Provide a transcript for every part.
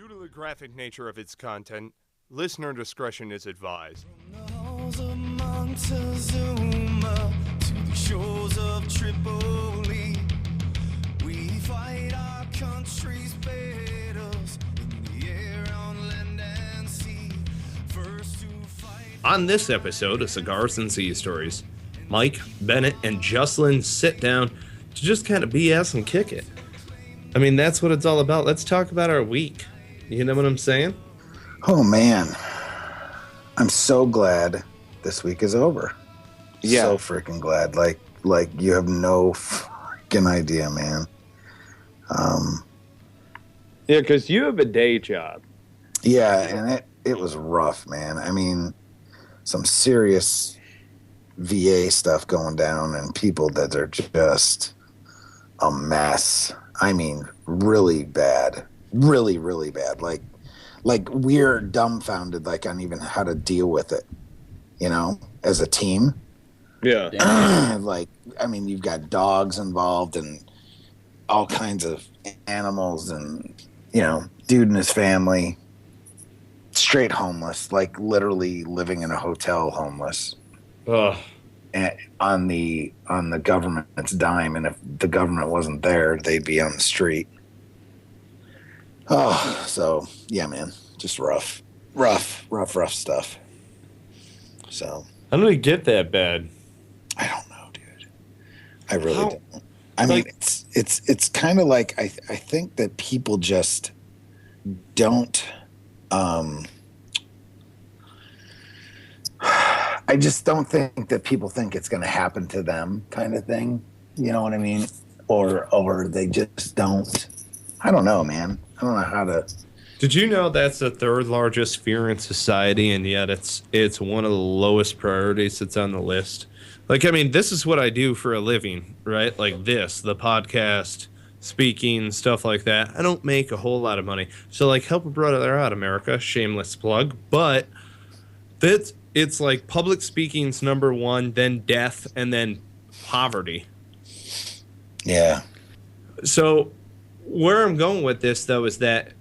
Due to the graphic nature of its content, listener discretion is advised. From the halls of Montezuma to the shores of Tripoli, we fight our country's battles in the air, on land and sea. First to fight. On this episode of Cigars and Sea Stories, Mike, Bennett, and Juslin sit down to just kind of BS and kick it. I mean, that's what it's all about. Let's talk about our week. You know what I'm saying? Oh, man. I'm so glad this week is over. Yeah. So freaking glad. Like you have no freaking idea, man. Yeah, because you have a day job. Yeah, and it was rough, man. I mean, some serious VA stuff going down and people that are just a mess. I mean, really bad. Really, really bad. Like we're dumbfounded, like, on even how to deal with it, you know, as a team. Yeah. Like, I mean, you've got dogs involved and all kinds of animals and, you know, dude and his family, straight homeless, like literally living in a hotel homeless. Ugh. And on the government's dime, and if the government wasn't there, they'd be on the street. Oh, so yeah, man, just rough stuff. So How did it get that bad? I don't know, dude. I really don't. I mean, it's kind of like I think that people just don't. I just don't think that people think it's going to happen to them, kind of thing. You know what I mean? Or they just don't. I don't know, man. I don't know how to. Did you know that's the third largest fear in society, and yet it's one of the lowest priorities that's on the list? Like, I mean, this is what I do for a living, right? Like this, the podcast, speaking, stuff like that. I don't make a whole lot of money. So, like, help a brother out, America. Shameless plug. But it's like public speaking's number one, then death, and then poverty. Yeah. So where I'm going with this, though, is that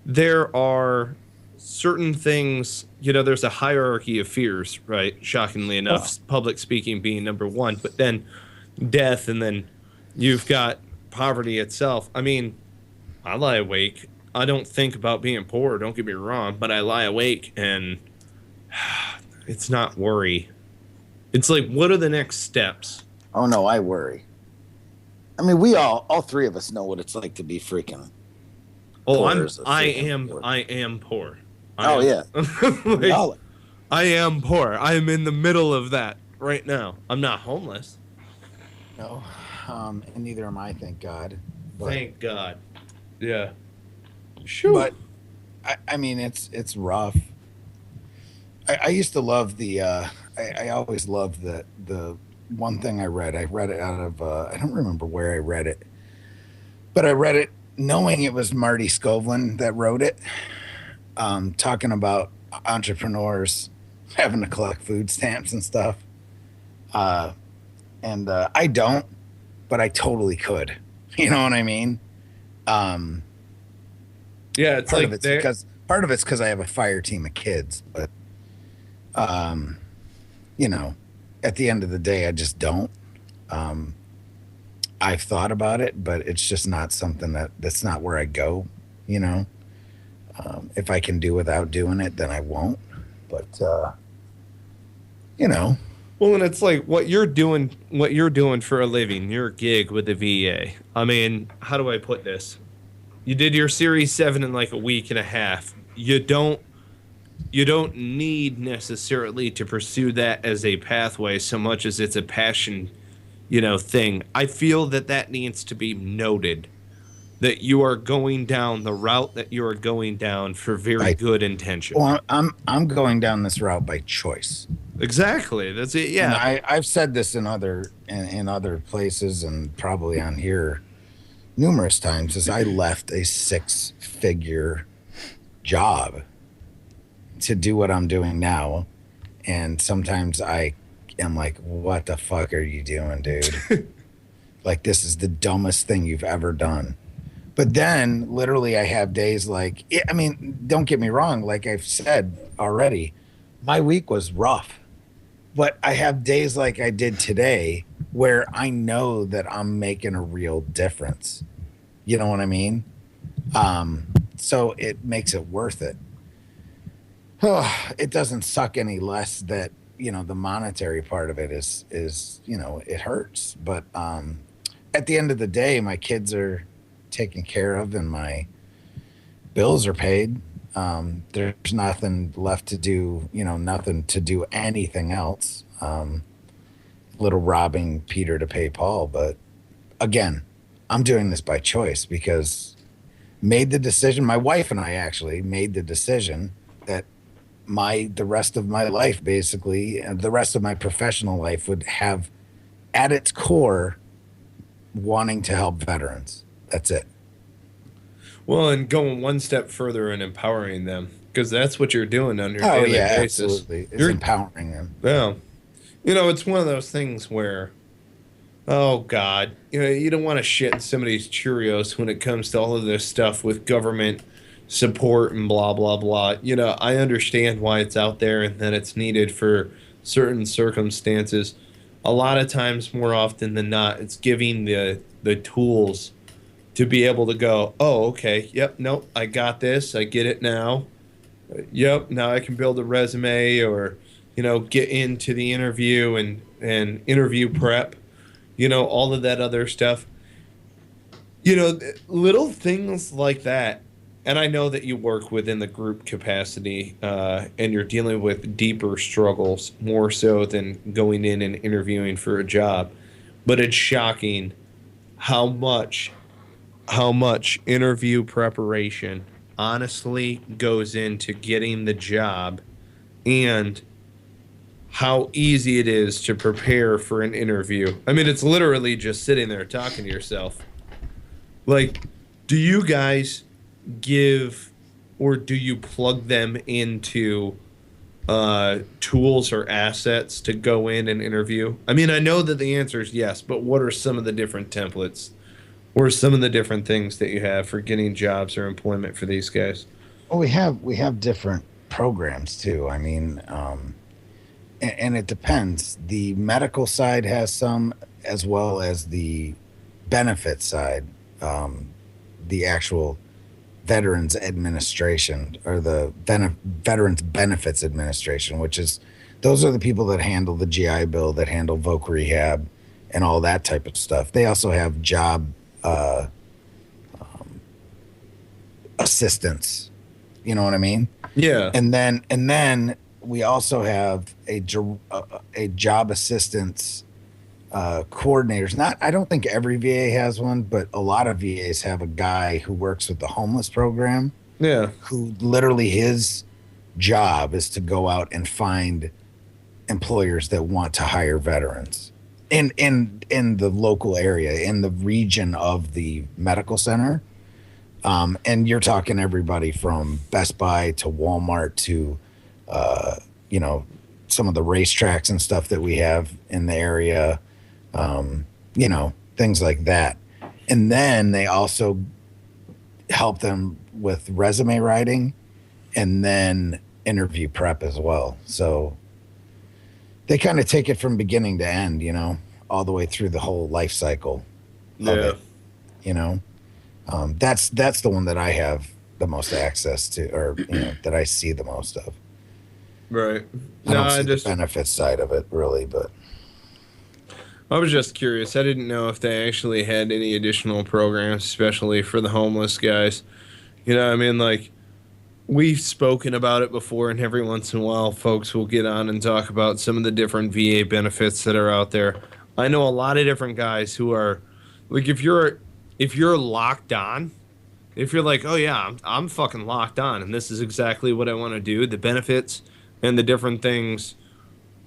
there are certain things, you know, there's a hierarchy of fears, right? Shockingly enough, public speaking being number one, but then death, and then you've got poverty itself. I mean, I lie awake. I don't think about being poor, don't get me wrong, but I lie awake, and it's not worry. It's like, what are the next steps? Oh, no, I worry. I mean, we all three of us know what it's like to be freaking. Oh, I am poor. Yeah. Like, I am poor. I am in the middle of that right now. I'm not homeless. No, and neither am I, thank God. Thank God. Yeah. Sure. But I mean, it's rough. I used to love the. I always loved the one thing I read. I read it out of. I don't remember where I read it, but I read it knowing it was Marty Skovlin that wrote it, talking about entrepreneurs having to collect food stamps and stuff. And I don't, but I totally could. You know what I mean? Yeah, it's part like of it's because I have a fire team of kids, but you know, at the end of the day, I just don't. I've thought about it, but it's just not something that's not where I go, you know. If I can do without doing it, then I won't. But you know. Well, and it's like what you're doing for a living, your gig with the VA. I mean, how do I put this? You did your Series 7 in like a week and a half. You don't need necessarily to pursue that as a pathway so much as it's a passion, you know, thing. I feel that needs to be noted, that you are going down the route that you are going down for very good intention. Well, I'm going down this route by choice. Exactly. That's it. Yeah. And I've said this in other places and probably on here numerous times, is I left a 6-figure job to do what I'm doing now. And sometimes I am like, what the fuck are you doing, dude? Like, this is the dumbest thing you've ever done. But then literally I have days like, I mean, don't get me wrong. Like I've said already, my week was rough, but I have days like I did today where I know that I'm making a real difference. You know what I mean? So it makes it worth it. It doesn't suck any less that, the monetary part of it is, it hurts. But at the end of the day, my kids are taken care of and my bills are paid. There's nothing left to do, nothing to do anything else. Little robbing Peter to pay Paul. But again, I'm doing this by choice because my wife and I actually made the decision that the rest of my life, basically, and the rest of my professional life would have at its core wanting to help veterans. That's it. Well, and going one step further and empowering them, because that's what you're doing on your daily basis. Absolutely. You're empowering them. Yeah. It's one of those things where, oh God, you don't want to shit in somebody's Cheerios when it comes to all of this stuff with government support and blah, blah, blah. I understand why it's out there and that it's needed for certain circumstances. A lot of times, more often than not, it's giving the tools to be able to go, oh, okay, yep, nope, I got this, I get it now. Yep, now I can build a resume or, get into the interview and interview prep, all of that other stuff. Little things like that. And I know that you work within the group capacity and you're dealing with deeper struggles more so than going in and interviewing for a job. But it's shocking how much interview preparation honestly goes into getting the job and how easy it is to prepare for an interview. I mean, it's literally just sitting there talking to yourself. Like, do you guys give or do you plug them into tools or assets to go in and interview? I mean, I know that the answer is yes, but what are some of the different templates or some of the different things that you have for getting jobs or employment for these guys? Well, we have different programs too. I mean, and it depends. The medical side has some, as well as the benefit side, the actual Veterans Administration or the Veterans Benefits Administration, which is, those are the people that handle the GI Bill, that handle voc rehab and all that type of stuff. They also have job assistance. You know what I mean? Yeah. And then we also have a job assistance coordinators. I don't think every VA has one, but a lot of VAs have a guy who works with the homeless program. Yeah. Who literally his job is to go out and find employers that want to hire veterans in the local area, in the region of the medical center. And you're talking everybody from Best Buy to Walmart to, some of the racetracks and stuff that we have in the area. Things like that. And then they also help them with resume writing and then interview prep as well. So they kind of take it from beginning to end, all the way through the whole life cycle of it, that's the one that I have the most access to, or, that I see the most of. Right. I don't see the benefits side of it really, but I was just curious. I didn't know if they actually had any additional programs, especially for the homeless guys. I mean, like, we've spoken about it before, and every once in a while, folks will get on and talk about some of the different VA benefits that are out there. I know a lot of different guys who are, like, if you're locked on, if you're like, oh yeah, I'm fucking locked on, and this is exactly what I want to do, the benefits and the different things,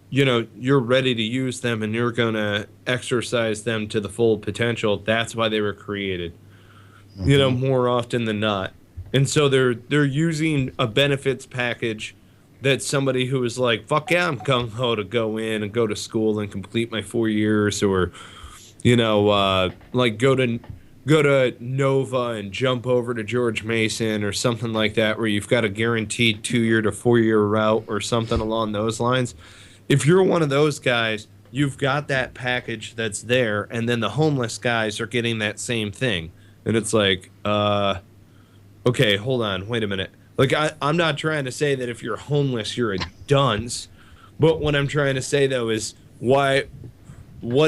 you're ready to use them and you're going to exercise them to the full potential. That's why they were created, more often than not. And so they're using a benefits package that somebody who is like, fuck yeah, I'm gung-ho to go in and go to school and complete my 4 years, or, like go to go to Nova and jump over to George Mason or something like that, where you've got a guaranteed 2-year to 4-year route or something along those lines. If you're one of those guys, you've got that package that's there, and then the homeless guys are getting that same thing. And it's like, okay, hold on, wait a minute. Like, I'm not trying to say that if you're homeless, you're a dunce. But what I'm trying to say, though, is what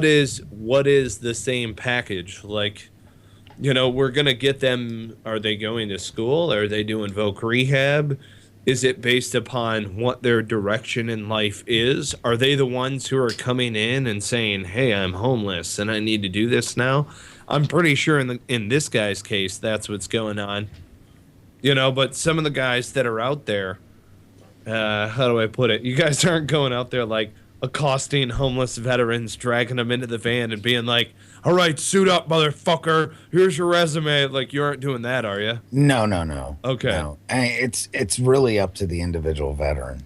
is the same package? Like, we're going to get them. Are they going to school? Are they doing voc rehab? Is it based upon what their direction in life is? Are they the ones who are coming in and saying, hey, I'm homeless and I need to do this now? I'm pretty sure in this guy's case, that's what's going on. But some of the guys that are out there, how do I put it? You guys aren't going out there like accosting homeless veterans, dragging them into the van and being like, all right, suit up, motherfucker. Here's your resume. Like, you aren't doing that, are you? No. Okay. No. It's really up to the individual veteran.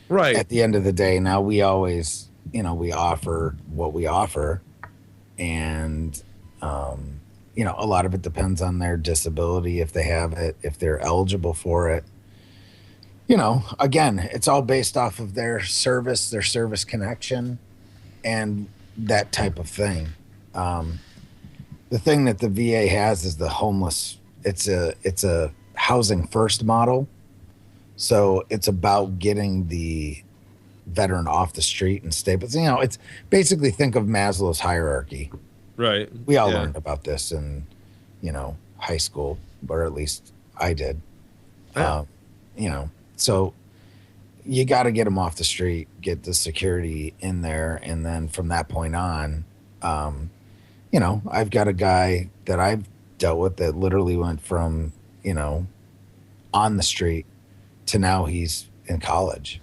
Right. At the end of the day, now we always, we offer what we offer. And, a lot of it depends on their disability, if they have it, if they're eligible for it. Again, it's all based off of their service connection, and that type of thing. The thing that the VA has is the homeless. It's a housing first model. So it's about getting the veteran off the street and stable. It's basically, think of Maslow's hierarchy. Right. We all learned about this in, high school, or at least I did. Yeah. So you got to get them off the street, get the security in there. And then from that point on, I've got a guy that I've dealt with that literally went from, on the street to now he's in college,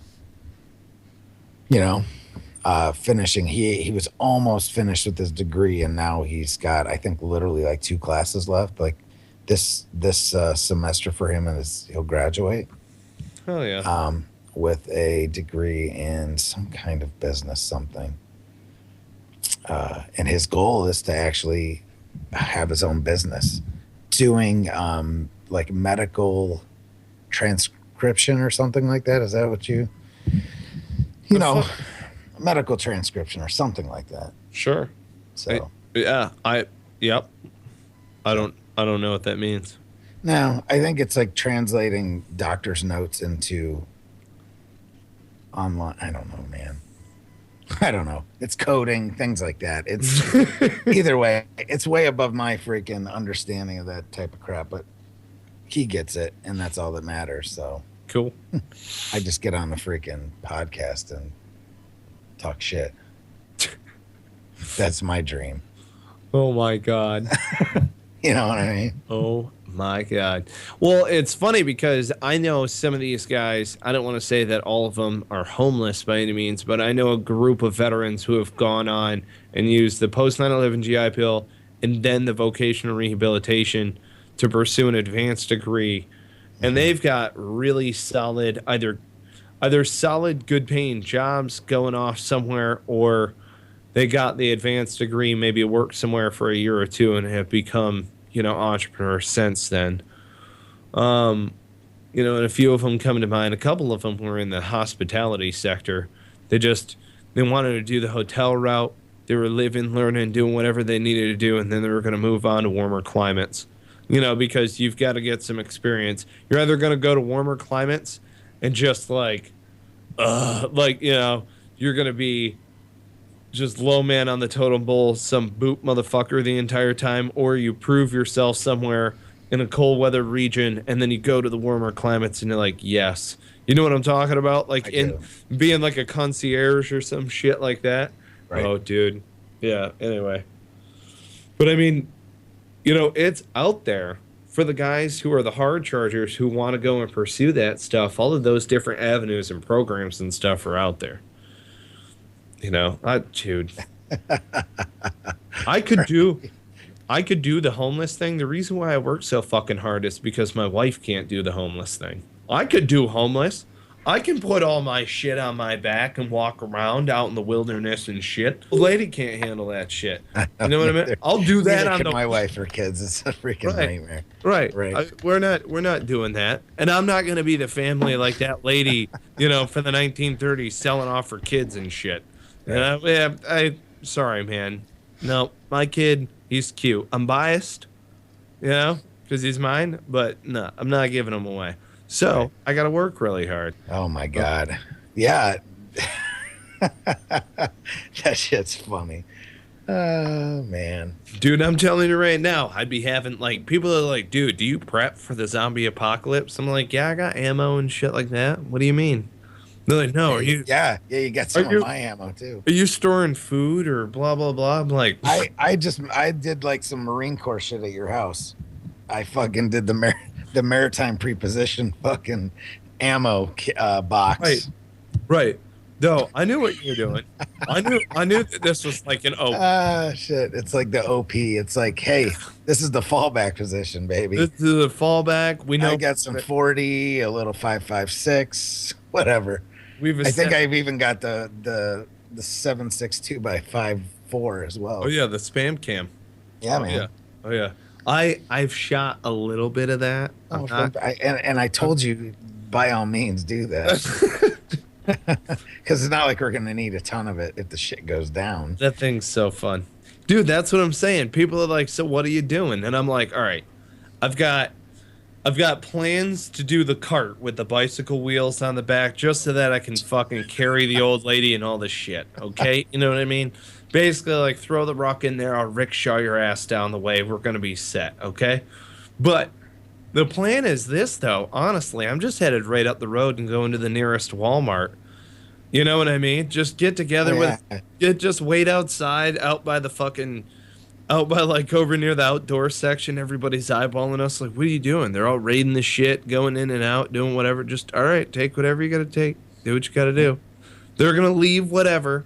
finishing. He was almost finished with his degree, and now he's got, I think, literally like 2 classes left, like this semester for him, and he'll graduate. Oh yeah. With a degree in some kind of business, something. And his goal is to actually have his own business, doing like medical transcription or something like that. Is that what medical transcription or something like that? Sure. So yep. I don't know what that means. No, I think it's like translating doctor's notes into online. I don't know, man. I don't know. It's coding, things like that. It's either way, it's way above my freaking understanding of that type of crap, but he gets it, and that's all that matters. So cool. I just get on the freaking podcast and talk shit. That's my dream. Oh my God. You know what I mean? Oh my God. Well, it's funny because I know some of these guys, I don't want to say that all of them are homeless by any means, but I know a group of veterans who have gone on and used the post 9/11 GI Bill and then the vocational rehabilitation to pursue an advanced degree. And they've got really solid, either solid, good paying jobs going off somewhere, or they got the advanced degree, maybe worked somewhere for a year or two and have become, entrepreneurs since then. And a few of them come to mind. A couple of them were in the hospitality sector. They wanted to do the hotel route. They were living, learning, doing whatever they needed to do, and then they were going to move on to warmer climates. Because you've got to get some experience. You're either going to go to warmer climates and just you're going to be just low man on the totem pole, some boot motherfucker the entire time, or you prove yourself somewhere in a cold weather region, and then you go to the warmer climates and you're like, yes. You know what I'm talking about? Like being like a concierge or some shit like that. Right. Oh, dude. Yeah, anyway. But I mean, it's out there for the guys who are the hard chargers who want to go and pursue that stuff. All of those different avenues and programs and stuff are out there. Dude, I could do the homeless thing. The reason why I work so fucking hard is because my wife can't do the homeless thing. I could do homeless. I can put all my shit on my back and walk around out in the wilderness and shit. Old lady can't handle that shit. You know what I mean? I'll do that Neither on can the my wife or kids. It's a freaking Right. nightmare. Right. Right. We're not doing that. And I'm not going to be the family like that lady, for the 1930s selling off her kids and shit. Sorry, man. No, my kid, he's cute. I'm biased, because he's mine, but no, I'm not giving him away. So Right. I got to work really hard. Oh my God. Yeah. That shit's funny. Oh man. Dude, I'm telling you right now, I'd be having people are like, dude, do you prep for the zombie apocalypse? I'm like, yeah, I got ammo and shit like that. What do you mean? They're like, no, are you You got some of my ammo too. are you storing food or blah blah blah? I'm like, I did like some Marine Corps shit at your house. I fucking did the maritime preposition fucking ammo box. right. No, I knew what you were doing. I knew that this was like an Shit. It's like the OP. It's like, hey, this is the fallback position, baby. this is the fallback. We know I got some 40, a little 5.56, whatever. I think I've even got the 7.62 by 5.4 as well. Oh yeah, the spam cam. Yeah, man. Oh yeah. I've shot a little bit of that. Oh, and I told you, by all means, do that. Because it's not like we're going to need a ton of it if the shit goes down. That thing's so fun. Dude, that's what I'm saying. People are like, so what are you doing? And I'm like, all right, I've got plans to do the cart with the bicycle wheels on the back just so that I can fucking carry the old lady and all this shit. Okay? You know what I mean? Basically, like, throw the rock in there, I'll rickshaw your ass down the way. We're going to be set. Okay? But the plan is this, though. Honestly, I'm just headed right up the road and going to the nearest Walmart. You know what I mean? Just get together just wait outside, out by like over near the outdoor section. Everybody's eyeballing us like, what are you doing? They're all raiding the shit, going in and out, doing whatever. Just, all right, take whatever you got to take. Do what you got to do. They're going to leave whatever,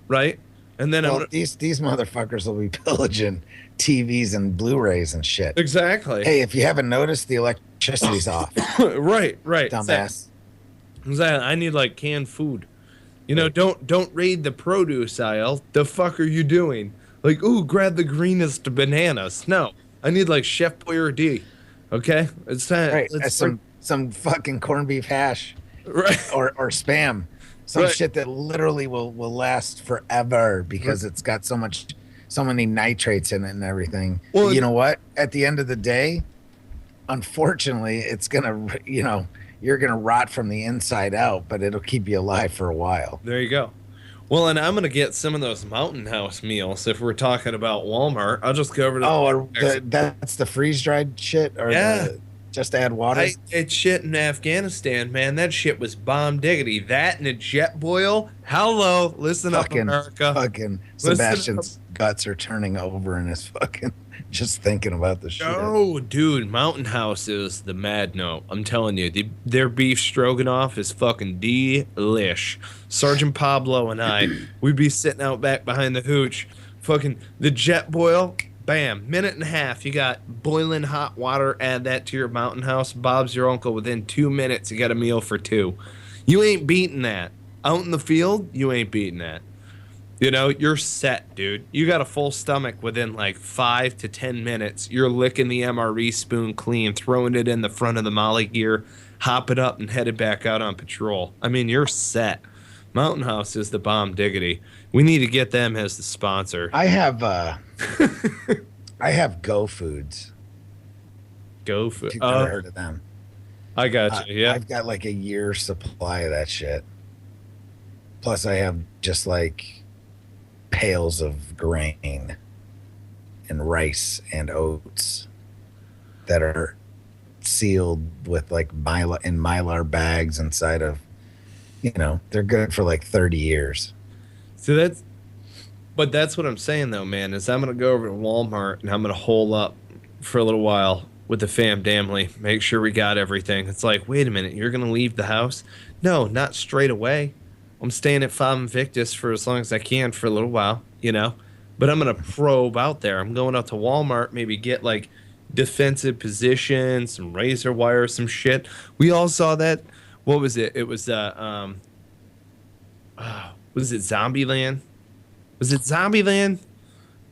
right? And then these motherfuckers will be pillaging TVs and Blu-rays and shit. Exactly. Hey, if you haven't noticed, the electricity's off. right. Dumbass. Exactly. I need like canned food. Don't raid the produce aisle. The fuck are you doing? Like, ooh, grab the greenest bananas. No, I need like Chef Boyardee. Okay, it's time. Right, some fucking corned beef hash, right, or spam, some shit that literally will last forever because it's got so many nitrates in it and everything. Well, you know what? At the end of the day, unfortunately, it's gonna, you're gonna rot from the inside out, but it'll keep you alive for a while. There you go. Well, and I'm going to get some of those Mountain House meals. If we're talking about Walmart, I'll just go over to... that's the freeze-dried shit? Or just add water? I ate shit in Afghanistan, man. That shit was bomb diggity. That and a jet boil. Hello. Listen up, America. Fucking Sebastian's guts are turning over in his fucking... Just thinking about the shit. Oh, dude. Mountain House is the mad note. I'm telling you. Their beef stroganoff is fucking delish. Sergeant Pablo and I, we'd be sitting out back behind the hooch. Fucking the jet boil. Bam. Minute and a half. You got boiling hot water. Add that to your Mountain House. Bob's your uncle. Within 2 minutes, you got a meal for two. You ain't beating that. Out in the field, you ain't beating that. You're set, dude. You got a full stomach within like 5 to 10 minutes. You're licking the MRE spoon clean, throwing it in the front of the molly gear, hop it up, and headed back out on patrol. I mean, you're set. Mountain House is the bomb diggity. We need to get them as the sponsor. I have Go Foods. Go Food. You've never heard of them? I got you. Yeah, I've got like a year's supply of that shit. Plus, I have just like pails of grain and rice and oats that are sealed with like mylar bags inside of, they're good for like 30 years. So that's what I'm saying though, man, is I'm going to go over to Walmart and I'm going to hole up for a little while with the family, make sure we got everything. It's like, wait a minute, you're going to leave the house? No, not straight away. I'm staying at Five Invictus for as long as I can for a little while, but I'm going to probe out there. I'm going out to Walmart, maybe get like defensive positions, some razor wire, some shit. We all saw that What was it? It was was it Zombieland? Was it Zombieland?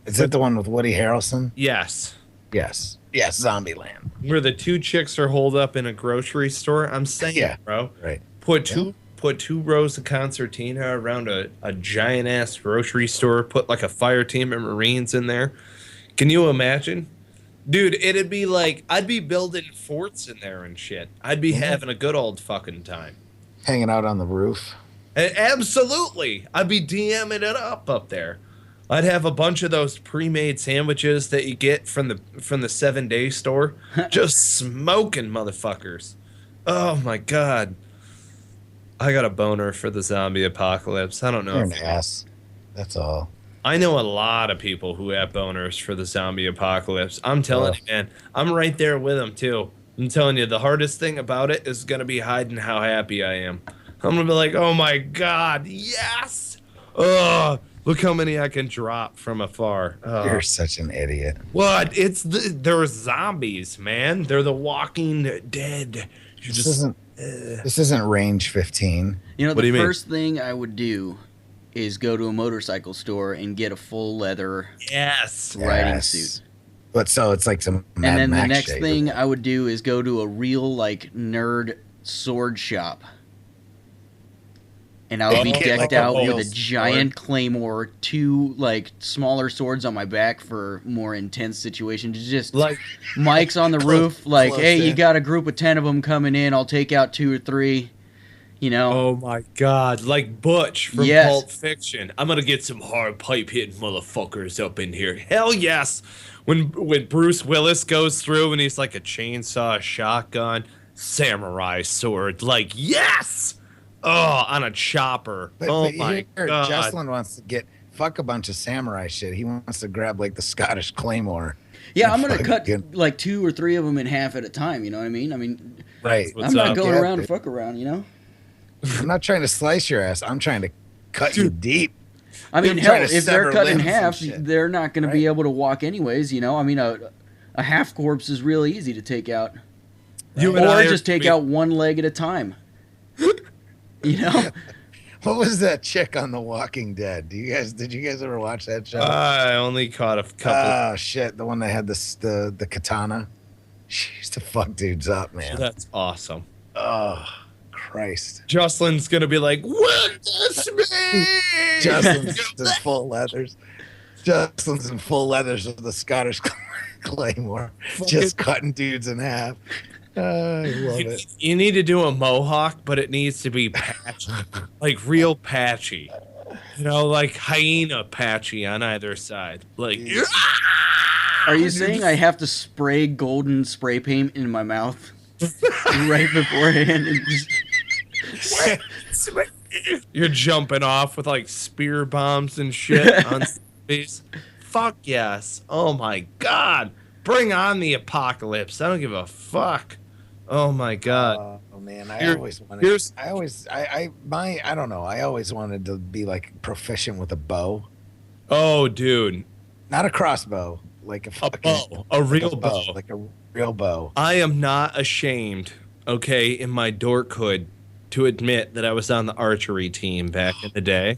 Is it the one with Woody Harrelson? Yes. Yes. Yes, Zombieland. Where the two chicks are holed up in a grocery store. I'm saying, Yeah. bro. Right. Put two rows of concertina around a giant ass grocery store. Put like a fire team of Marines in there. Can you imagine? Dude, it'd be like I'd be building forts in there and shit. I'd be having a good old fucking time. Hanging out on the roof. Absolutely. I'd be DMing it up there. I'd have a bunch of those pre-made sandwiches that you get from the 7-Day store. Just smoking motherfuckers. Oh my god. I got a boner for the zombie apocalypse. I don't know. You're an ass. That's all. I know a lot of people who have boners for the zombie apocalypse. I'm telling you, man. I'm right there with them, too. I'm telling you, the hardest thing about it is going to be hiding how happy I am. I'm going to be like, oh, my God, yes! Oh, look how many I can drop from afar. Oh. You're such an idiot. What? They're zombies, man. They're the Walking Dead. This isn't range 15. You know, What do the you mean? first thing I would do is go to a motorcycle store and get a full leather Yes. riding Yes. suit. But so it's like some And Mad then the Max next shit. thing I would do is go to a real, like, nerd sword shop. And I would be Get, decked like, a out real with a giant claymore, 2, like, smaller swords on my back for more intense situations. Just Like, Mike's on the roof, like, close hey, you in. got a group of 10 of them coming in. I'll take out 2 or 3. You know? oh my god, like Butch from Yes. Pulp Fiction. I'm gonna get some hard pipe hitting motherfuckers up in here. Hell yes. When Bruce Willis goes through and he's like a chainsaw, shotgun, samurai sword, like yes. Oh, on a chopper. But My here, god. Juslin wants to fuck a bunch of samurai shit. He wants to grab like the Scottish claymore. Yeah, I'm going to Fucking- cut, like, 2 or 3 of them in half at a time. You know what I mean? Right. What's I'm not up? going Yeah, around to dude. fuck around, you know? I'm not trying to slice your ass. I'm trying to cut you deep. I mean, You're hell, trying to if they're sever cut in limbs and half, shit. they're not going to be Right. able to walk anyways, you know? I mean, a half corpse is really easy to take out. You and I Or are just take gonna out one leg at a time. You know? What was that chick on The Walking Dead? Did you guys ever watch that show? I only caught a couple. Oh shit, the one that had the katana. She used to fuck dudes up, man. That's awesome. Oh Christ. Jocelyn's gonna be like, "What this me?" Justin's in full leathers. Justin's in full leathers with the Scottish claymore, just cutting dudes in half. I love it. You need to do a mohawk, but it needs to be patchy, like real patchy. You know, like hyena patchy on either side. Like, Are you saying I have to spray golden spray paint in my mouth right beforehand? And just... you're jumping off with like spear bombs and shit on space. Fuck yes. Oh my god. Bring on the apocalypse. I don't give a fuck. Oh my god. Oh man, I Here- always wanted. here's- I don't know. I always wanted to be like proficient with a bow, Oh dude. not a crossbow, like a A fucking bow. A real bow. like a real bow. I am not ashamed, okay, in my dorkhood to admit that I was on the archery team back in the day.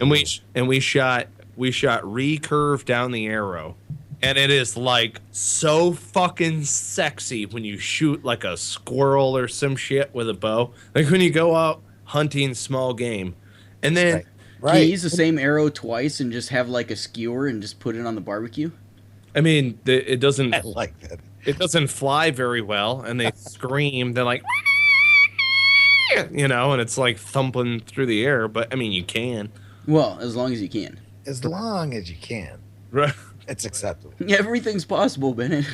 And we shot recurve down the arrow. And it is like so fucking sexy when you shoot like a squirrel or some shit with a bow. Like when you go out hunting small game. And then Right. Can you use the same arrow twice and just have like a skewer and just put it on the barbecue? I mean it doesn't I like that. it doesn't fly very well and they scream. They're like you know, and it's like thumping through the air, but I mean you can. Well, as long as you can. As long as you can, Right. it's acceptable. Everything's possible, Bennett.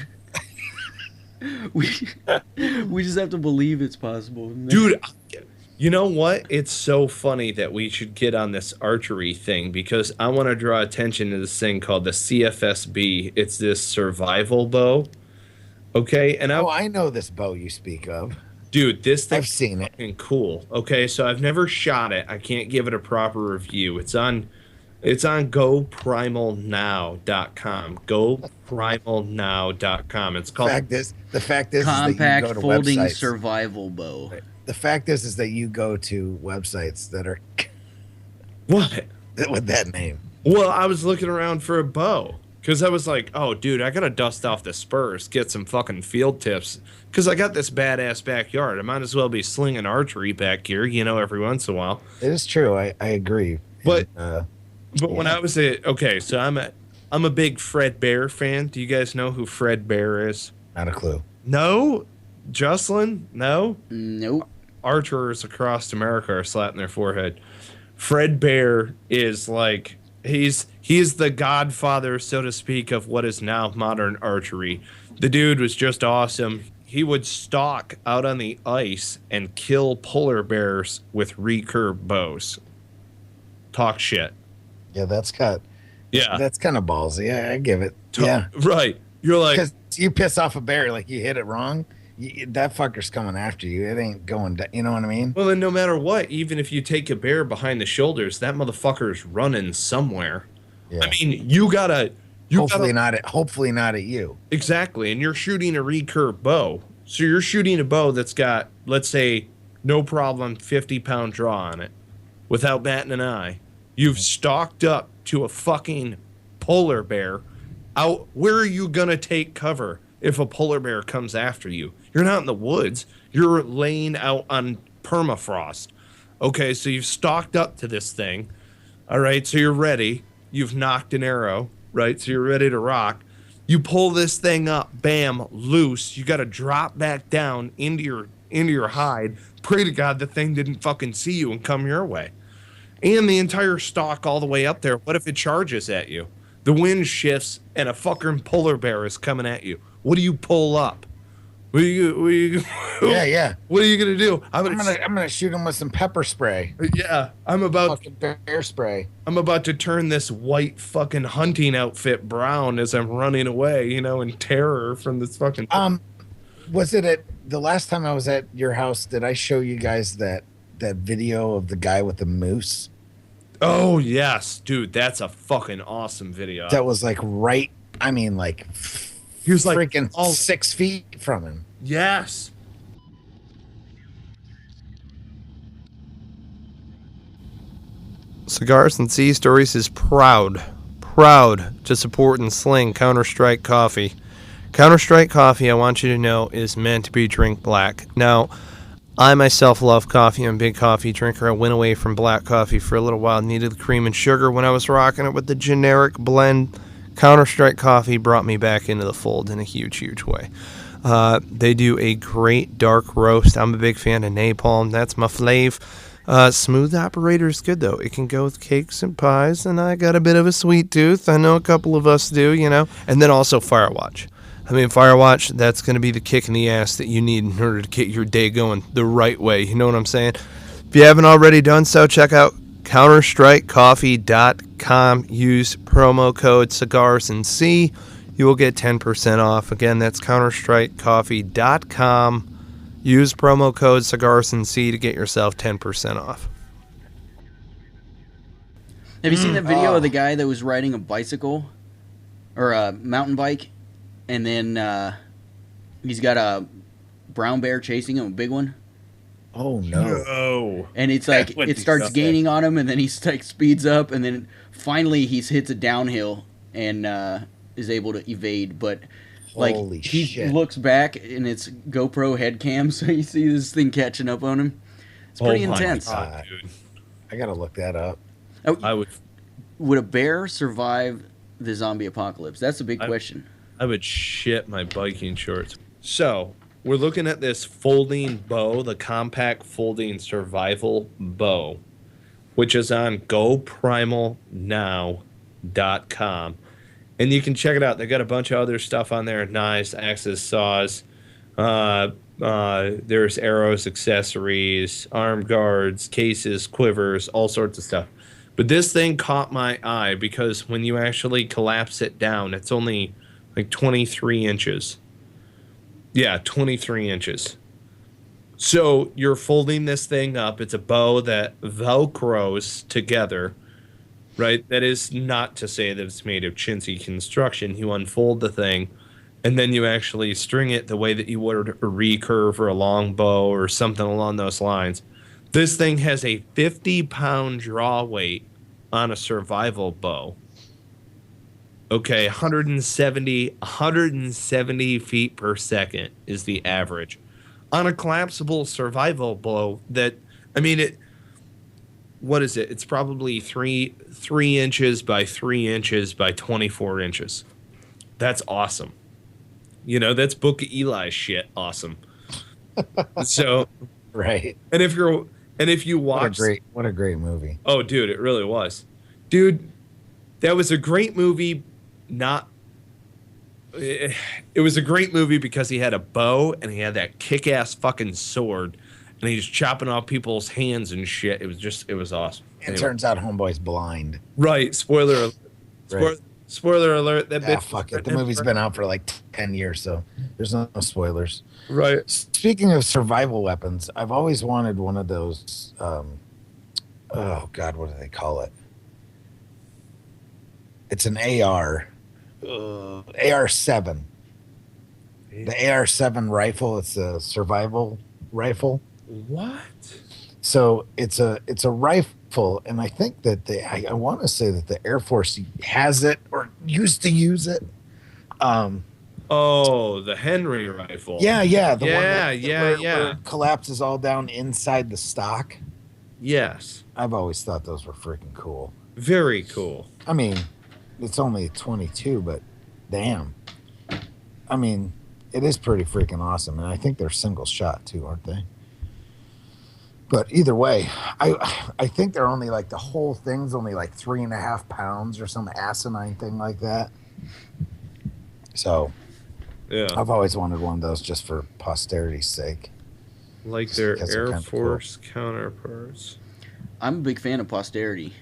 we just have to believe it's possible. Dude, you know what? It's so funny that we should get on this archery thing because I want to draw attention to this thing called the CFSB. It's this survival bow. Okay, and I know this bow you speak of. dude, this I've thing's seen it. fucking cool. Okay, so I've never shot it. I can't give it a proper review. It's on It's on goprimalnow.com. Goprimalnow.com. It's called The fact is that you Compact go to folding websites. survival bow. The fact is that you go to websites that are what? with that name. Well, I was looking around for a bow because I was like, oh, dude, I got to dust off the spurs, get some fucking field tips because I got this badass backyard. I might as well be slinging archery back here, every once in a while. It is true. I agree. But And, when I was so I'm a big Fred Bear fan. Do you guys know who Fred Bear is? not a clue. No? Juslin? No? Nope. Archers across America are slapping their forehead. Fred Bear is like he's the godfather, so to speak, of what is now modern archery. The dude was just awesome. He would stalk out on the ice and kill polar bears with recurve bows. Talk shit. Yeah, that's Yeah. kind of ballsy. I give it. Yeah, Right. You're like, because you piss off a bear, like you hit it wrong, that fucker's coming after you. It ain't going down. You know what I mean? well, then no matter what, even if you take a bear behind the shoulders, that motherfucker's running somewhere. Yeah. I mean, you gotta hopefully not at you. exactly, and you're shooting a recurve bow. So you're shooting a bow that's got, let's say, no problem, 50-pound draw on it, without batting an eye. You've stalked up to a fucking polar bear. Out, where are you gonna take cover if a polar bear comes after you? You're not in the woods. You're laying out on permafrost. Okay, so you've stalked up to this thing. All right, so you're ready. You've knocked an arrow, right? So you're ready to rock. You pull this thing up, bam, loose. You got to drop back down into your hide. Pray to God the thing didn't fucking see you and come your way. And the entire stalk all the way up there. What if it charges at you? The wind shifts and a fucking polar bear is coming at you. What do you pull up? Yeah. What are you gonna do? I'm gonna shoot him with some pepper spray. Yeah, I'm about Fucking bear spray. to turn this white fucking hunting outfit brown as I'm running away, in terror from this fucking. Was it at the last time I was at your house? Did I show you guys that video of the guy with the moose? Oh yes, dude, that's a fucking awesome video. That was like right. I mean, like He was like freaking 6 feet from him. Yes. Cigars and Sea Stories is proud to support and sling Counter-Strike coffee. Counter-Strike coffee, I want you to know, is meant to be drink black. Now, I myself love coffee. I'm a big coffee drinker. I went away from black coffee for a little while. Needed the cream and sugar when I was rocking it with the generic blend. Counter-Strike coffee brought me back into the fold in a huge way. They do a great dark roast. I'm a big fan of napalm. That's my fave. Smooth operator is good, though. It can go with cakes and pies, and I got a bit of a sweet tooth. I know a couple of us do, And then also Firewatch. I mean, Firewatch, that's going to be the kick in the ass that you need in order to get your day going the right way. You know what I'm saying? If you haven't already done so, check out counterstrikecoffee.com. Use promo code Cigars and Sea. You will get 10% off. Again, that's counterstrikecoffee.com. Use promo code Cigars and Sea to get yourself 10% off. Have you seen that video of the guy that was riding a bicycle or a mountain bike, and then he's got a brown bear chasing him, a big one? Oh no! Oh. And it's like What it the starts stuff gaining on him, and then he like speeds up, and then finally he hits a downhill and is able to evade. But like Holy he shit. looks back, and it's GoPro head cam, so you see this thing catching up on him. It's pretty intense. God, dude. I gotta look that up. I Would a bear survive the zombie apocalypse? That's a big question. would shit my biking shorts. So, we're looking at this folding bow, the compact folding survival bow, which is on goprimalnow.com. And you can check it out. They got a bunch of other stuff on there: knives, axes, saws. There's arrows, accessories, arm guards, cases, quivers, all sorts of stuff. But this thing caught my eye because when you actually collapse it down, it's only like 23 inches. Yeah, 23 inches. So you're folding this thing up. It's a bow that velcros together, right? That is not to say that it's made of chintzy construction. You unfold the thing, and then you actually string it the way that you would a recurve or a long bow or something along those lines. This thing has a 50-pound draw weight on a survival bow. Okay, 170 feet per second is the average. On a collapsible survival bow that, I mean, what is it? It's probably 3 inches by 3 inches by 24 inches. That's awesome. You know, that's Book of Eli shit awesome. So, Right. and if you watch, What a great movie. oh, dude, it really was. Dude, that was a great movie. It was a great movie because he had a bow and he had that kick-ass fucking sword and he was chopping off people's hands and shit. It was awesome. It turns out Homeboy's blind. Right. Spoiler alert. Right. Spoiler alert. That bitch. Fuck it. The movie's been out for like 10 years, so there's no spoilers. Right. Speaking of survival weapons, I've always wanted one of those. Oh, God, what do they call it? It's an AR. AR-7. The AR-7 rifle. It's a survival rifle. What? So it's a rifle, and I think that I want to say that the Air Force has it or used to use it. Oh, the Henry rifle. Yeah. The one Yeah, where yeah. it collapses all down inside the stock. Yes. I've always thought those were freaking cool. Very cool. I mean, it's only 22, but damn. I mean, it is pretty freaking awesome, and I think they're single shot too, aren't they? But either way, I think they're only like the whole thing's only like 3.5 pounds or some asinine thing like that. So, Yeah. I've always wanted one of those just for posterity's sake. Like their Because they're Air kinda Force counterparts. I'm a big fan of Posterity.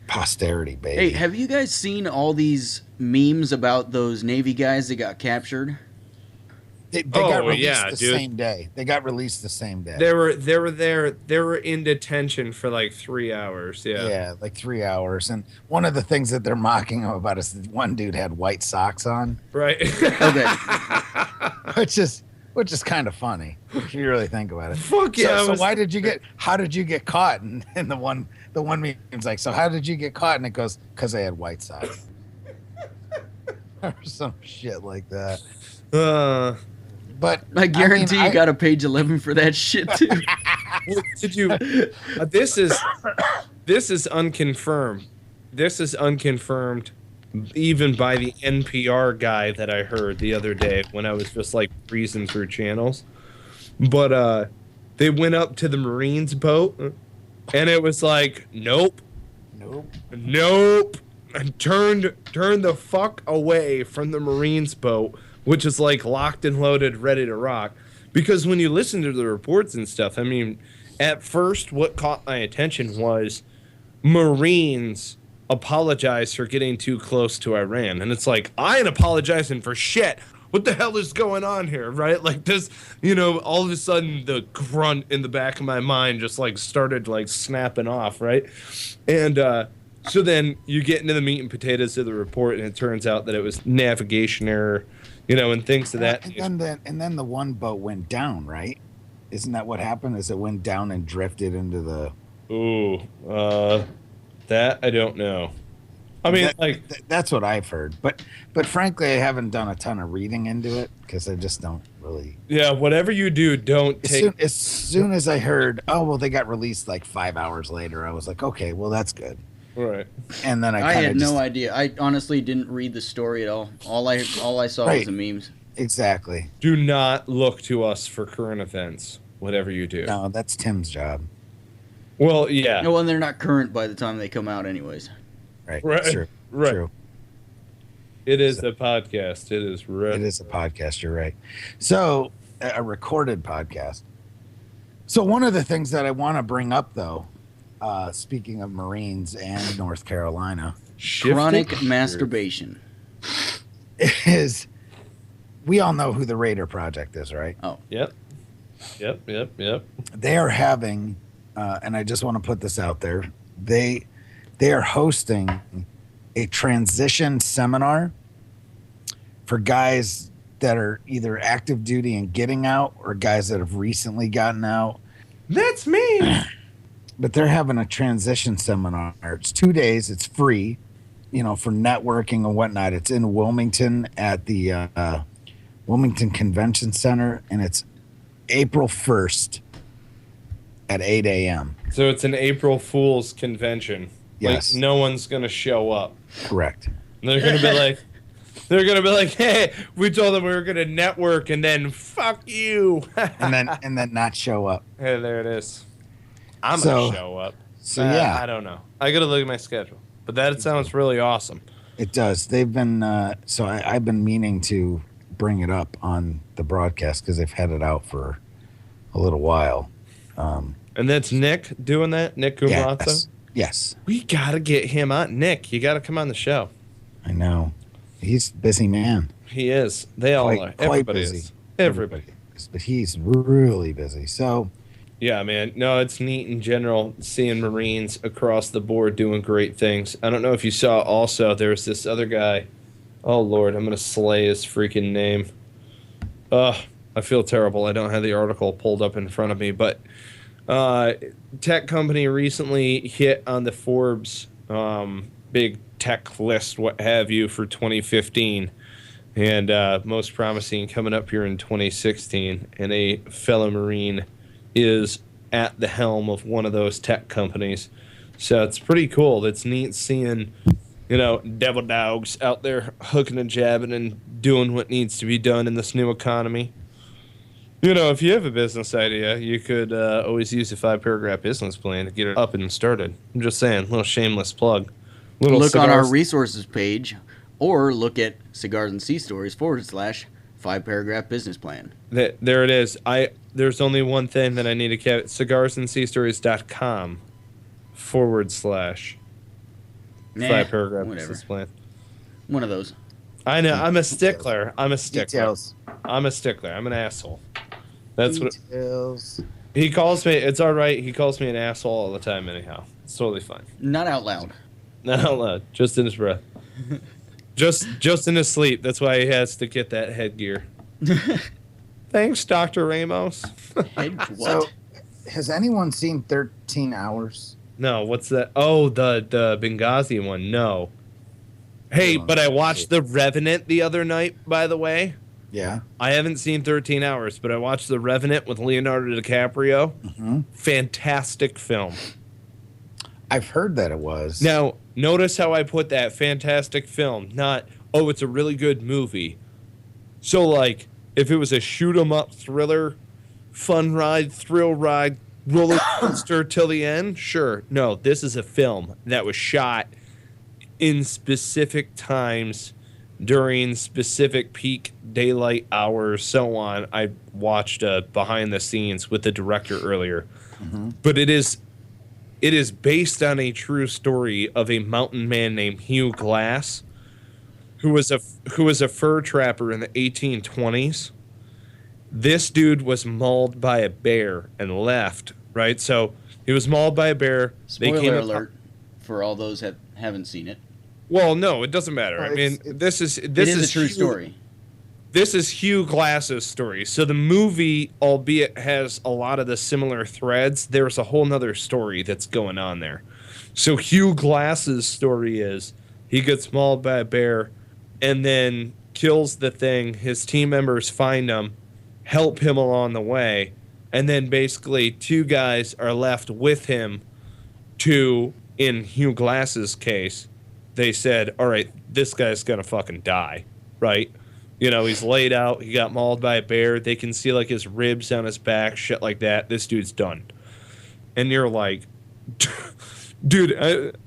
Posterity, baby. Hey, have you guys seen all these memes about those Navy guys that got captured? They got released yeah, the dude. same day. They got released the same day. They were there. They were in detention for like 3 hours. Yeah. Yeah, like 3 hours. And one of the things that they're mocking him about is that one dude had white socks on, Right. Okay. which is kind of funny if you really think about it. Fuck yeah. So how did you get caught? And the one meme's like, so how did you get caught? And it goes, because I had white socks. Or some shit like that. But I guarantee mean, you got a page 11 for that shit too. Did you? This is unconfirmed. This is unconfirmed, even by the NPR guy that I heard the other day when I was just like breezing through channels. But they went up to the Marines boat, and it was like, nope, and turned the fuck away from the Marines boat, which is like locked and loaded, ready to rock. Because when you listen to the reports and stuff, I mean, at first, what caught my attention was Marines apologize for getting too close to Iran. And it's like, I ain't apologizing for shit. What the hell is going on here, right? Like this, all of a sudden the grunt in the back of my mind just like started like snapping off, right? And so then you get into the meat and potatoes of the report, and it turns out that it was navigation error, and things of that. And then the one boat went down, right? Isn't that what happened? Is it went down and drifted into the? Ooh, that I don't know. I mean, that's what I've heard, but frankly, I haven't done a ton of reading into it because I just don't really. Yeah, whatever you do, don't take. As soon as I heard, oh well, they got released like 5 hours later, I was like, okay, well that's good. Right. And then I had no idea. I honestly didn't read the story at all. All I saw was the memes. Exactly. Do not look to us for current events, whatever you do. No, that's Tim's job. Well, yeah. No, and they're not current by the time they come out, anyways. Right. Right. True. Right. True. It is a podcast. It is It is a podcast. You're right. So, a recorded podcast. So, one of the things that I want to bring up, though, speaking of Marines and North Carolina, chronic masturbation, is we all know who the Raider Project is, right? Oh, Yep. Yep. They are having, and I just want to put this out there, they they are hosting a transition seminar for guys that are either active duty and getting out or guys that have recently gotten out. That's me. But they're having a transition seminar. It's 2 days. It's free, for networking and whatnot. It's in Wilmington at the Wilmington Convention Center, and it's April 1st at 8 a.m. So it's an April Fool's convention. Yes. Like, no one's going to show up. Correct. They're going to be like, hey, we told them we were going to network, and then fuck you. and then not show up. Hey, there it is. I'm going to show up. So, yeah. I don't know. I got to look at my schedule. But that sounds really awesome. It does. They've been, I've been meaning to bring it up on the broadcast because they've had it out for a little while. And that's Nick doing that? Nick Gumrazzo? Yes. We got to get him on. Nick, you got to come on the show. I know. He's a busy man. He is. They all are. Everybody busy. is. Everybody. But he's really busy. So, yeah, man. No, it's neat in general seeing Marines across the board doing great things. I don't know if you saw also, there's this other guy. Oh, Lord, I'm going to slay his freaking name. I feel terrible. I don't have the article pulled up in front of me. But tech company recently hit on the Forbes big tech list, what have you, for 2015. And most promising coming up here in 2016. And a fellow Marine is at the helm of one of those tech companies. So it's pretty cool. It's neat seeing, devil dogs out there hooking and jabbing and doing what needs to be done in this new economy. If you have a business idea, you could always use a 5-paragraph business plan to get it up and started. I'm just saying, little shameless plug. Look on our resources page or look at Cigars and Sea Stories / 5-paragraph business plan. There it is. There's only one thing that I need to catch. cigarsandseastories.com / 5-paragraph business plan. One of those. I know. I'm a stickler. details. I'm a stickler. I'm an asshole. That's details. what he calls me. It's all right. He calls me an asshole all the time anyhow. It's totally fine. Not out loud. Not out loud. Just in his breath. Just in his sleep. That's why he has to get that headgear. Thanks, Dr. Ramos. What? So, has anyone seen 13 Hours? No, what's that? Oh, the Benghazi one. No. Hey, but I watched The Revenant the other night, by the way. Yeah. I haven't seen 13 Hours, but I watched The Revenant with Leonardo DiCaprio. Mm-hmm. Fantastic film. I've heard that it was. Now, notice how I put that fantastic film, not, oh, it's a really good movie. So, like, if it was a shoot-'em-up thriller, fun ride, thrill ride, roller coaster till the end, sure. No, this is a film that was shot in specific times during specific peak daylight hours, so on. I watched behind the scenes with the director earlier. Mm-hmm. But it is based on a true story of a mountain man named Hugh Glass, who was a fur trapper in the 1820s. This dude was mauled by a bear and left, right? So he was mauled by a bear. Spoiler alert for all those that haven't seen it. Well, no, it doesn't matter. I mean, this is a true story. This is Hugh Glass's story. So the movie, albeit has a lot of the similar threads, there's a whole nother story that's going on there. So Hugh Glass's story is he gets mauled by a bear and then kills the thing. His team members find him, help him along the way, and then basically 2 guys are left with him to, in Hugh Glass's case, they said, all right, this guy's going to fucking die, right? He's laid out. He got mauled by a bear. They can see, like, his ribs on his back, shit like that. This dude's done. And you're like, dude,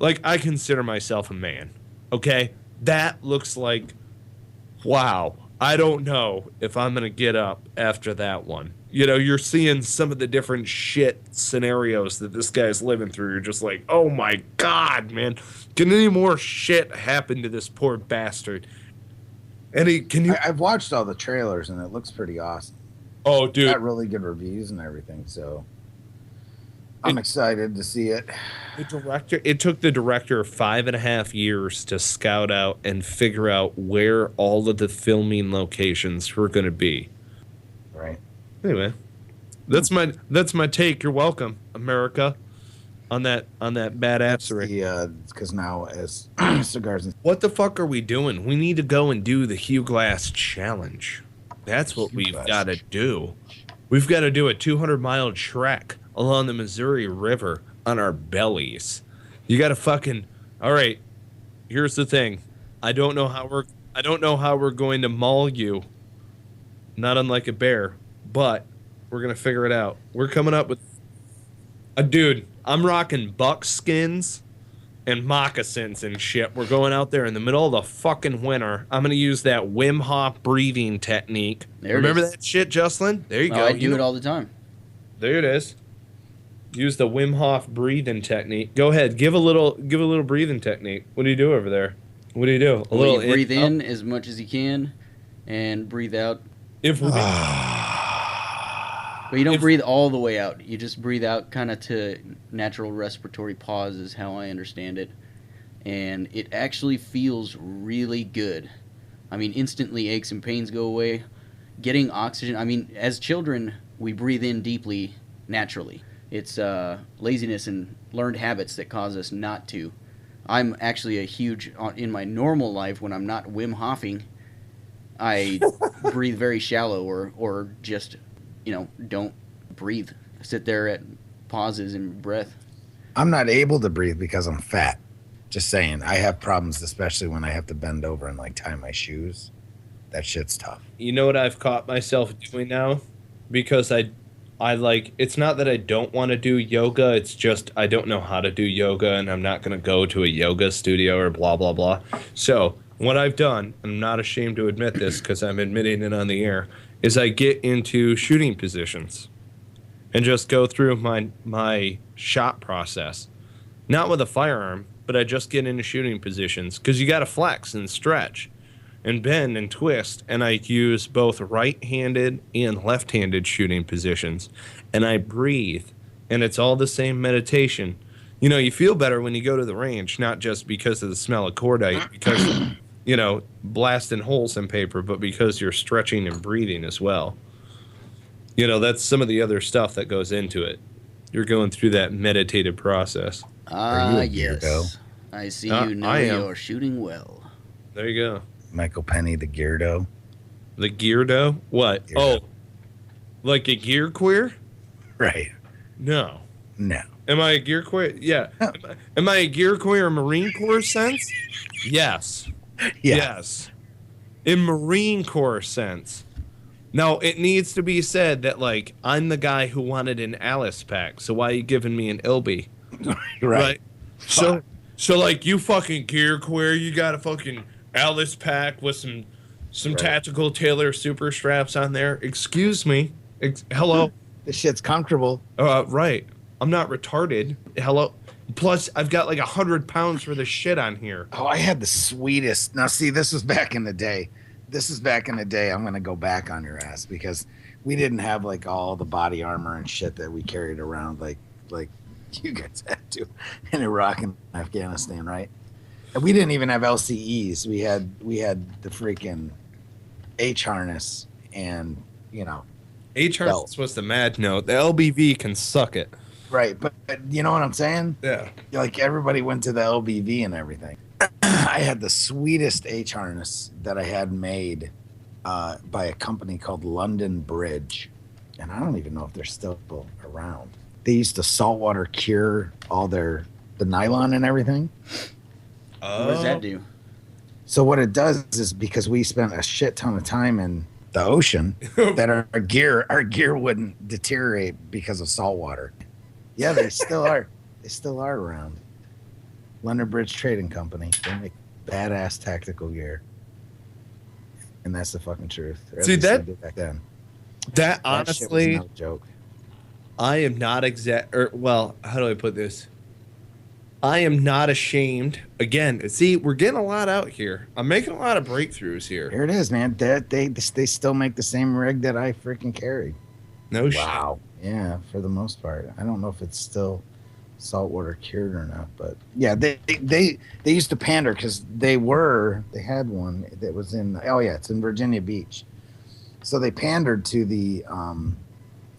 I consider myself a man, okay? That looks like, wow, I don't know if I'm going to get up after that one. You're seeing some of the different shit scenarios that this guy's living through. You're just like, oh my God, man. Can any more shit happen to this poor bastard? I've watched all the trailers and it looks pretty awesome. Oh, dude. Got really good reviews and everything, so. I'm excited to see it. It took the director 5.5 years to scout out and figure out where all of the filming locations were going to be. Right. Anyway, that's my take. You're welcome, America, on that badassery. Because now as cigars and What the fuck are we doing? We need to go and do the Hugh Glass challenge. That's what we've got to do. We've got to do a 200-mile trek along the Missouri River on our bellies. You got to fucking. All right. Here's the thing. I don't know how we're going to maul you. Not unlike a bear, but we're gonna figure it out. We're coming up with a dude. I'm rocking buckskins and moccasins and shit. We're going out there in the middle of the fucking winter. I'm gonna use that Wim Hof breathing technique. Remember that shit, Juslin? There you go. I do it all the time. There it is. Use the Wim Hof breathing technique. Go ahead, give a little breathing technique. What do you do over there? What do you do? You breathe in as much as you can, and breathe out. But you don't breathe all the way out. You just breathe out kind of to natural respiratory pause is how I understand it. And it actually feels really good. I mean, instantly aches and pains go away. Getting oxygen. I mean, as children, we breathe in deeply naturally. It's laziness and learned habits that cause us not to. I'm actually a huge, in my normal life when I'm not Wim Hofing, I breathe very shallow or just, don't breathe. Sit there at pauses and breath. I'm not able to breathe because I'm fat. Just saying. I have problems, especially when I have to bend over and like tie my shoes. That shit's tough. You know what I've caught myself doing now? Because I like, it's not that I don't want to do yoga. It's just I don't know how to do yoga and I'm not going to go to a yoga studio or blah, blah, blah. So what I've done, I'm not ashamed to admit this because I'm admitting it on the air, is I get into shooting positions and just go through my shot process. Not with a firearm, but I just get into shooting positions because you got to flex and stretch and bend and twist. And I use both right-handed and left-handed shooting positions. And I breathe. And it's all the same meditation. You feel better when you go to the range, not just because of the smell of cordite, because blasting holes in paper, but because you're stretching and breathing as well. That's some of the other stuff that goes into it. You're going through that meditative process. Yes. I see you're shooting well. There you go. Michael Penny, the Geardo. The Geardo? What? Geardo. Oh, like a gear queer? Right. No. No. Am I a gear queer? Yeah. No. Am I a gear queer in Marine Corps sense? Yes. Yeah. Yes. In Marine Corps sense. Now, it needs to be said that, like, I'm the guy who wanted an Alice pack, so why are you giving me an Ilby? Right. So, like, you fucking gear queer, you got a fucking Alice pack with some tactical Taylor super straps on there. Excuse me. Hello. This shit's comfortable. Right. I'm not retarded. Hello. Plus, I've got like 100 pounds worth of shit on here. Oh, I had the sweetest. Now, see, this was back in the day. I'm going to go back on your ass because we didn't have like all the body armor and shit that we carried around like you guys had to in Iraq and Afghanistan, right? And we didn't even have LCEs. We had the freaking H harness and, H harness was the mad note. The LBV can suck it. Right, but you know what I'm saying? Yeah. Like everybody went to the LBV and everything. I had the sweetest H harness that I had made by a company called London Bridge, and I don't even know if they're still around. They used to saltwater cure all the nylon and everything. What does that do? So what it does is because we spent a shit ton of time in the ocean, that our gear wouldn't deteriorate because of salt water. Yeah, they still are. They still are around. London Bridge Trading Company. They make badass tactical gear, and that's the fucking truth. See that back then. That honestly, shit was no joke. I am not how do I put this? I am not ashamed. Again, see, we're getting a lot out here. I'm making a lot of breakthroughs here. Here it is, man. They still make the same rig that I freaking carried. No shit. Wow. Yeah, for the most part. I don't know if it's still saltwater cured or not, but yeah, they used to pander because they had one that was in, oh yeah, it's in Virginia Beach. So they pandered to the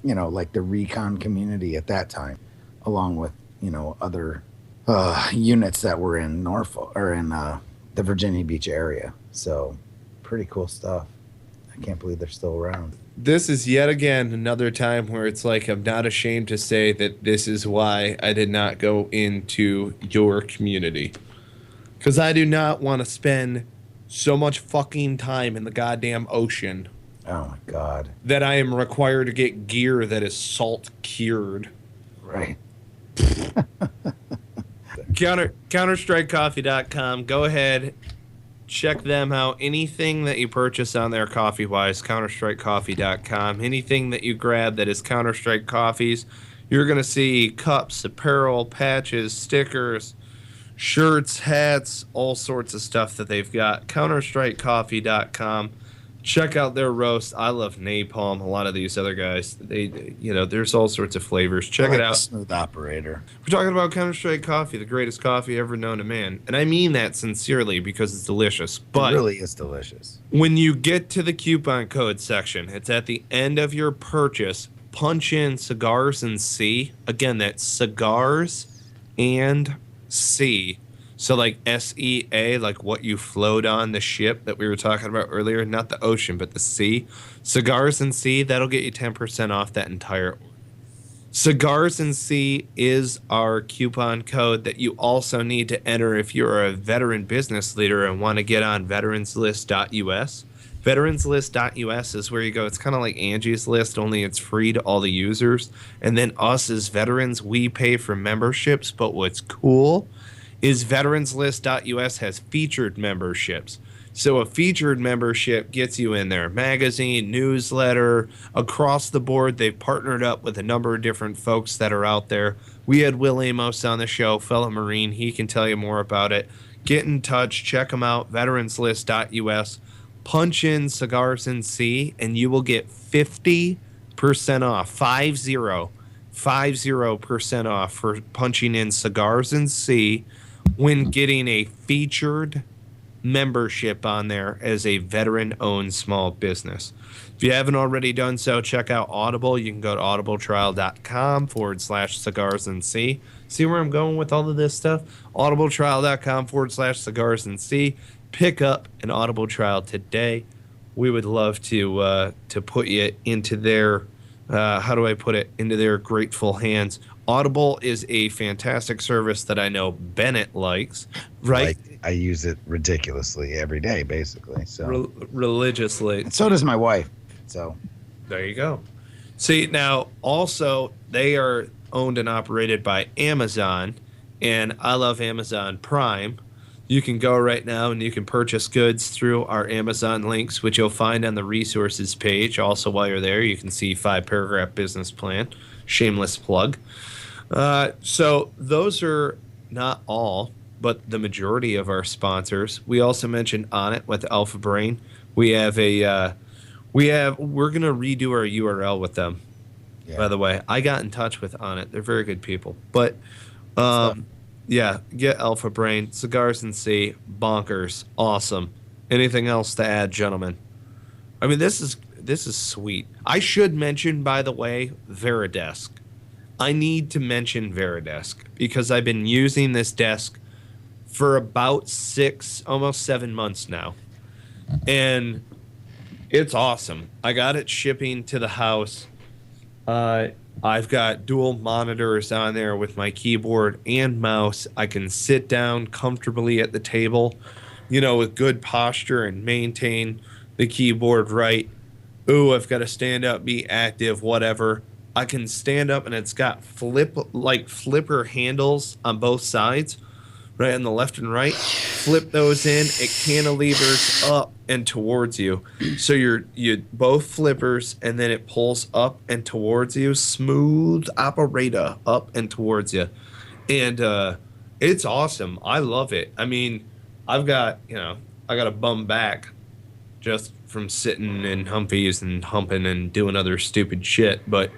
like the recon community at that time, along with other units that were in Norfolk or in the Virginia Beach area. So pretty cool stuff. I can't believe they're still around. This is yet again another time where it's like I'm not ashamed to say that this is why I did not go into your community. Because I do not want to spend so much fucking time in the goddamn ocean Oh my God. that I am required to get gear that is salt cured. Right. Counterstrikecoffee.com. Go ahead. Check them out. Anything that you purchase on there coffee-wise, counterstrikecoffee.com. Anything that you grab that is Counter-Strike coffees, you're going to see cups, apparel, patches, stickers, shirts, hats, all sorts of stuff that they've got. Counterstrikecoffee.com. Check out their roast. I love napalm. A lot of these other guys, there's all sorts of flavors. Check it out. Smooth operator. We're talking about Counter-Strike coffee, the greatest coffee ever known to man. And I mean that sincerely because it's delicious. But it really is delicious. when you get to the coupon code section, it's at the end of your purchase. Punch in Cigars and Sea. Again, that's Cigars and Sea. So like SEA, like what you float on the ship that we were talking about earlier, not the ocean, but the sea. Cigars and Sea, that'll get you 10% off that entire order. Cigars and Sea is our coupon code that you also need to enter if you're a veteran business leader and want to get on veteranslist.us. Veteranslist.us is where you go. It's kind of like Angie's List, only it's free to all the users. And then us as veterans, we pay for memberships. But what's cool is veteranslist.us has featured memberships. So a featured membership gets you in their magazine, newsletter, across the board. They've partnered up with a number of different folks that are out there. We had Will Amos on the show, fellow Marine. He can tell you more about it. Get in touch. Check them out, veteranslist.us. Punch in Cigars and Sea, and you will get 50% off, 50% off for punching in Cigars and Sea when getting a featured membership on there as a veteran-owned small business. If you haven't already done so, check out Audible. You can go to audibletrial.com/Cigars and Sea. See where I'm going with all of this stuff? audibletrial.com/Cigars and Sea. Pick up an Audible trial today. We would love to put you into their, into their grateful hands. Audible is a fantastic service that I know Bennett likes, right? I use it ridiculously every day, basically. So Religiously. And so does my wife. So there you go. See, now, also, they are owned and operated by Amazon, and I love Amazon Prime. You can go right now and you can purchase goods through our Amazon links, which you'll find on the resources page. Also, while you're there, you can see 5-paragraph business plan. Shameless plug. So those are not all, but the majority of our sponsors. We also mentioned Onnit with Alpha Brain. We're gonna redo our URL with them. Yeah. By the way, I got in touch with Onnit. They're very good people. But yeah, get Alpha Brain, Cigars and Sea, bonkers, awesome. Anything else to add, gentlemen? I mean, this is sweet. I should mention, by the way, Veridesk. I need to mention Veridesk because I've been using this desk for about 6, almost 7 months now. And it's awesome. I got it shipping to the house. I've got dual monitors on there with my keyboard and mouse. I can sit down comfortably at the table, with good posture and maintain the keyboard right. Ooh, I've got to stand up, be active, whatever. I can stand up and it's got flipper handles on both sides, right on the left and right. Flip those in, it cantilevers up and towards you. So you both flippers and then it pulls up and towards you. Smooth operator up and towards you. And it's awesome. I love it. I mean, I got a bum back just from sitting in humpies and humping and doing other stupid shit. But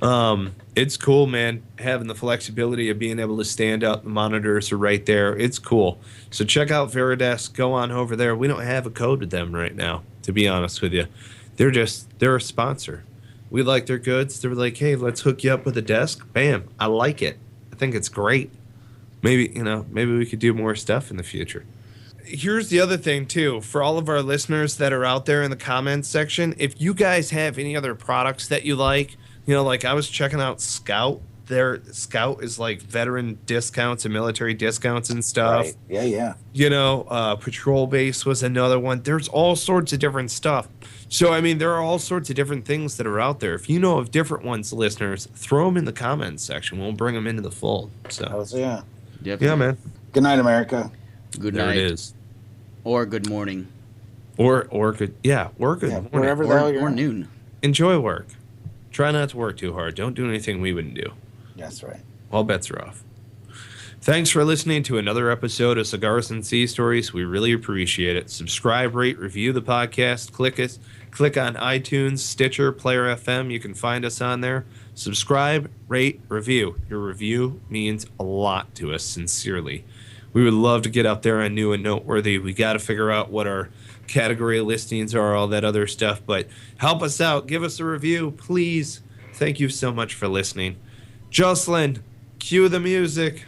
It's cool, man. Having the flexibility of being able to stand up, the monitors are right there. It's cool. So check out Veridesk. Go on over there. We don't have a code with them right now, to be honest with you. They're a sponsor. We like their goods. They're like, hey, let's hook you up with a desk. Bam. I like it. I think it's great. Maybe we could do more stuff in the future. Here's the other thing, too. For all of our listeners that are out there in the comments section, if you guys have any other products that you like, like I was checking out Scout. Their Scout is like veteran discounts and military discounts and stuff. Right. Yeah. Patrol Base was another one. There's all sorts of different stuff. So, I mean, there are all sorts of different things that are out there. If you know of different ones, listeners, throw them in the comments section. We'll bring them into the fold. So, yeah. Definitely. Yeah, man. Good night, America. Good There night. it is. Or good morning. Or good. Yeah, or good morning. Wherever the hell you're Or at. noon. Enjoy work. Try not to work too hard. Don't do anything we wouldn't do. That's right. All bets are off. Thanks for listening to another episode of Cigars and Sea Stories. We really appreciate it. Subscribe, rate, review the podcast. Click on iTunes, Stitcher, Player FM. You can find us on there. Subscribe, rate, review. Your review means a lot to us, sincerely. We would love to get up there on New and Noteworthy. We got to figure out what our category listings are, all that other stuff. But help us out. Give us a review, please. Thank you so much for listening. Juslin, cue the music.